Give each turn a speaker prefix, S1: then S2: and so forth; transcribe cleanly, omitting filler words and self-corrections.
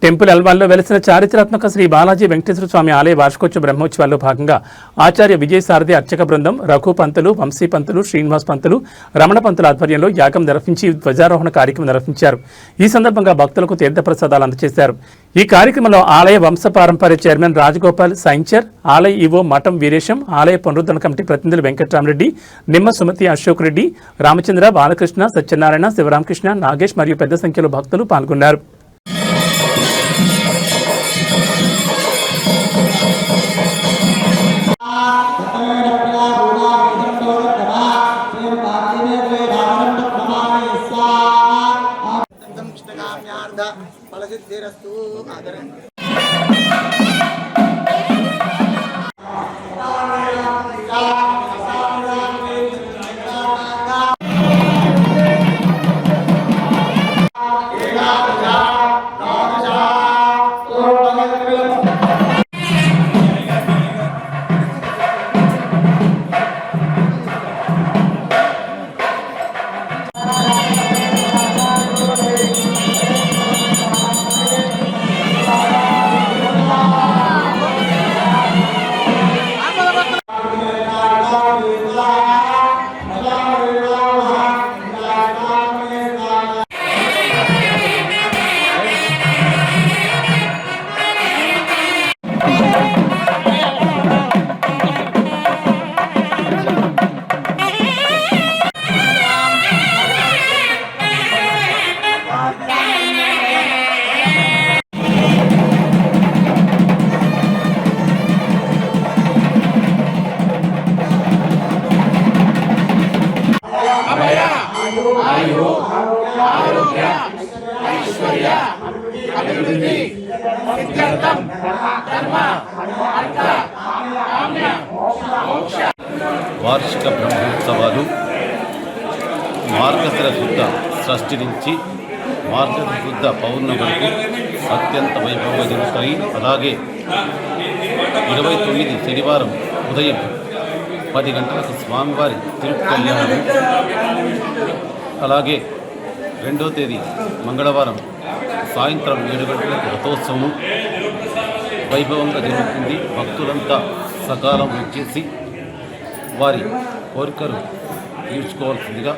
S1: Temple అల్వాల్లో వెలిసిన చారిత్రాత్మక శ్రీ బాలాజీ వెంకటేశ్వర స్వామి ఆలయ వార్షికోత్సవ బ్రహ్మోత్సవాల్లో భాగంగా ఆచార్య విజయసారథి అర్చక బృందం, రఘు పంతులు, వంశీ పంతులు, శ్రీనివాస్ పంతులు, రమణ పంతుల ఆధ్వర్యంలో యాగం నిర్వహించి ధ్వజారోహణ కార్యక్రమం నిర్వహించారు. ఈ సందర్భంగా భక్తులకు తీర్థప్రసాదాలు అందజేశారు. ఈ కార్యక్రమంలో ఆలయ వంశపారంపర్య చైర్మన్ రాజగోపాల్ సైంచర్, ఆలయ ఈవో మఠం వీరేశం, ఆలయ పునరుద్ధరణ కమిటీ ప్రతినిధులు వెంకట్రామరెడ్డి, నిమ్మ సుమతి అశోక్ రెడ్డి, రామచంద్ర, బాలకృష్ణ, సత్యనారాయణ, శివరామకృష్ణ, నాగేష్ మరియు పెద్ద సంఖ్యలో భక్తులు పాల్గొన్నారు.
S2: వార్షిక బ్రహ్మోత్సవాలు మార్గశిర శుద్ధ షష్ఠి నుంచి మార్గశిర శుద్ధ పౌర్ణమి వరకు అత్యంత వైభవంగా జరుగుతాయి. అలాగే 29 శనివారం ఉదయం 10 గంటలకు స్వామివారి తిరుపు కళ్యాణం, అలాగే 2వ తేదీ మంగళవారం సాయంత్రం 7 గంటలకు రథోత్సవం వైభవంగా జరుగుతుంది. భక్తులంతా సకాలం వచ్చేసి వారి కోరికలు తీర్చుకోవాల్సిందిగా